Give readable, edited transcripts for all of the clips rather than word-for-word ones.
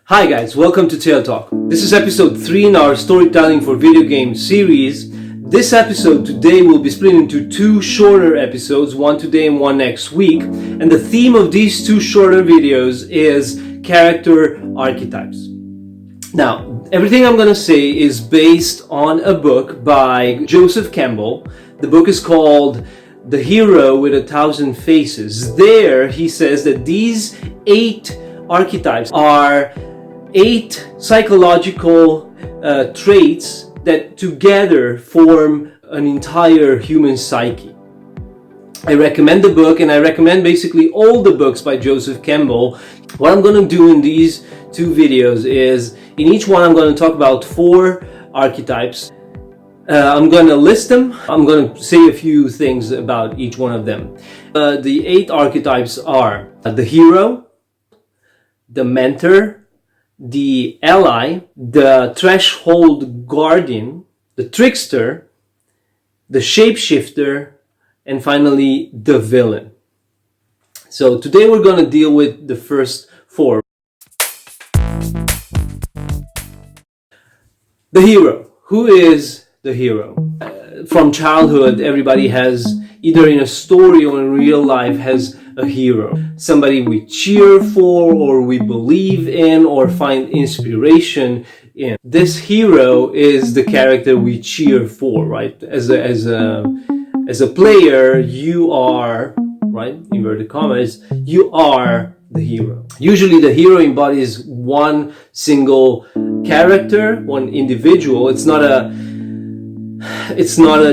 Hi guys, welcome to Tale Talk. This is episode 3 in our Storytelling for Video Games series. This episode today will be split into 2 shorter episodes, one today and one next week. And the theme of these 2 shorter videos is character archetypes. Now, everything I'm going to say is based on a book by Joseph Campbell. The book is called The Hero with 1,000 Faces. There, he says that these 8 archetypes are 8 psychological traits that together form an entire human psyche. I recommend the book, and I recommend basically all the books by Joseph Campbell. What I'm going to do in these 2 videos is, in each one I'm going to talk about 4 archetypes. I'm going to list them. I'm going to say a few things about each one of them. The 8 archetypes are the hero, the mentor, the ally, the threshold guardian, the trickster, the shapeshifter, and finally the villain. So today we're going to deal with the first 4. The hero. Who is the hero? From childhood, everybody has, either in a story or in real life, has a hero. Somebody we cheer for, or we believe in, or find inspiration in. This hero is the character we cheer for, right? As a player, you are, right, inverted commas, you are the hero. Usually the hero embodies one single character, one individual. It's not a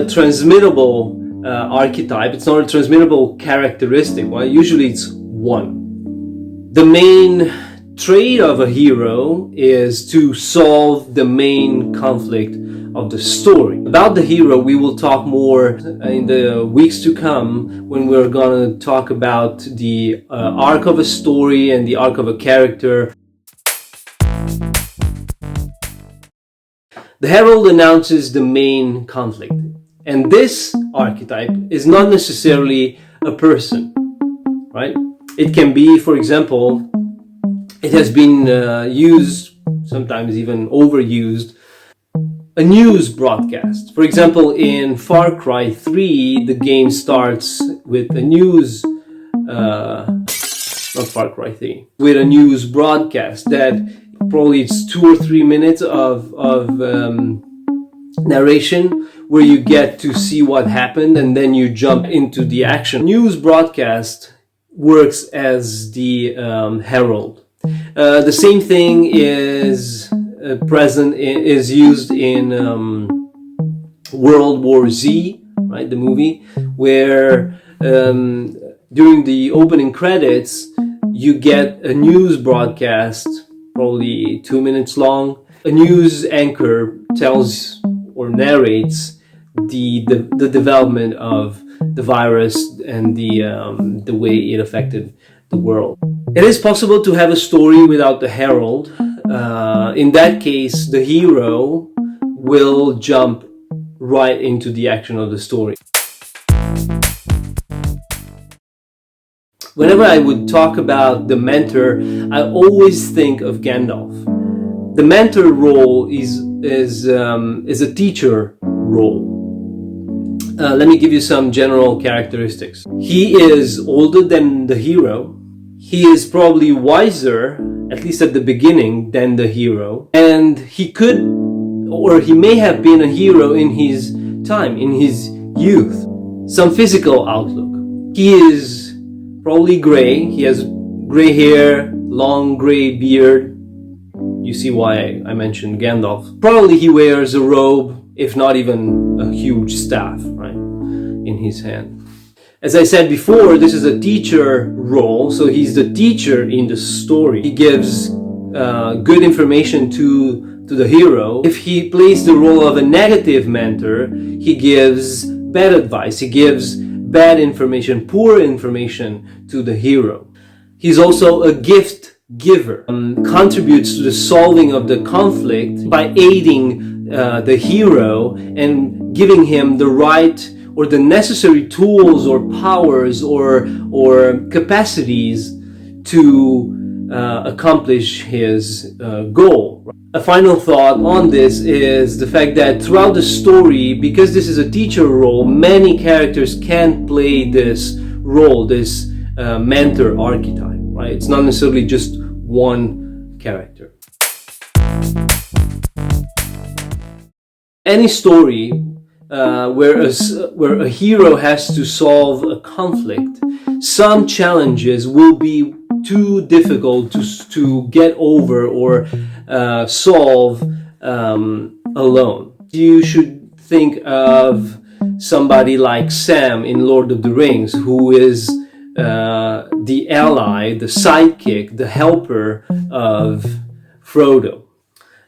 transmittable archetype. It's not a transmittable characteristic. Well, usually it's one. The main trait of a hero is to solve the main conflict of the story. About the hero, we will talk more in the weeks to come, when we're going to talk about the arc of a story and the arc of a character. The Herald announces the main conflict. And this archetype is not necessarily a person, right? It can be, for example, it has been used, sometimes even overused, a news broadcast. For example, in Far Cry 3, the game starts with a news, not Far Cry 3, with a news broadcast that probably it's 2 or 3 minutes of narration, where you get to see what happened and then you jump into the action. News broadcast works as the herald. The same thing is is used in World War Z, right, the movie, where during the opening credits you get a news broadcast, probably 2 minutes long. A news anchor tells or narrates the development of the virus and the way it affected the world. It is possible to have a story without the herald. In that case, the hero will jump right into the action of the story. Whenever I would talk about the mentor, I always think of Gandalf. The mentor role is a teacher role. Let me give you some general characteristics. He is older than the hero. He is probably wiser, at least at the beginning, than the hero. And he could, or he may have been a hero in his time, in his youth. Some physical outlook. He is probably gray. He has gray hair, long gray beard. You see why I mentioned Gandalf. Probably he wears a robe, if not even a huge staff, right, in his hand. As I said before, this is a teacher role, so he's the teacher in the story. He gives good information to the hero. If he plays the role of a negative mentor, he gives bad advice. He gives bad information, poor information to the hero. He's also a gift giver, contributes to the solving of the conflict by aiding the hero and giving him the right or the necessary tools or powers or capacities to accomplish his goal. A final thought on this is the fact that throughout the story, because this is a teacher role, many characters can play this role, this mentor archetype, right? It's not necessarily just one character. Any story where a hero has to solve a conflict, some challenges will be too difficult to get over or solve alone. You should think of somebody like Sam in Lord of the Rings, who is the ally, the sidekick, the helper of Frodo.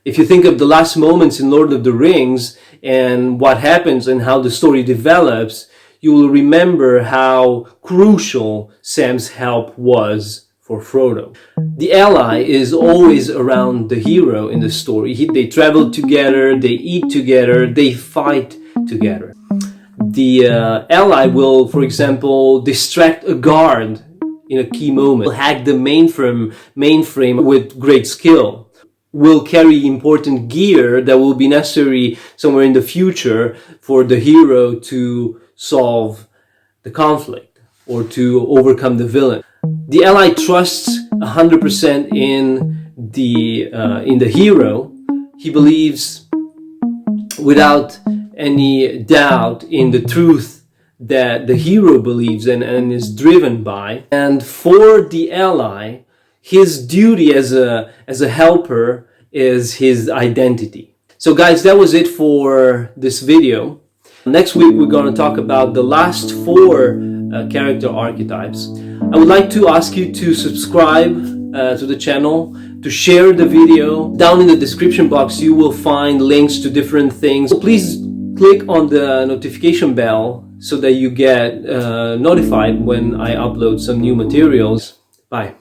If you think of the last moments in Lord of the Rings and what happens and how the story develops, you will remember how crucial Sam's help was for Frodo. The ally is always around the hero in the story. They travel together, they eat together, they fight together. The ally will, for example, distract a guard in a key moment, will hack the mainframe with great skill, will carry important gear that will be necessary somewhere in the future for the hero to solve the conflict or to overcome the villain. The ally trusts 100% in the hero. He believes without any doubt in the truth that the hero believes and is driven by. And for the ally, his duty as a helper is his identity. So guys, that was it for this video. Next week we're going to talk about the last 4 character archetypes. I would like to ask you to subscribe to the channel, to share the video. Down in the description box you will find links to different things. So please click on the notification bell so that you get notified when I upload some new materials. Bye.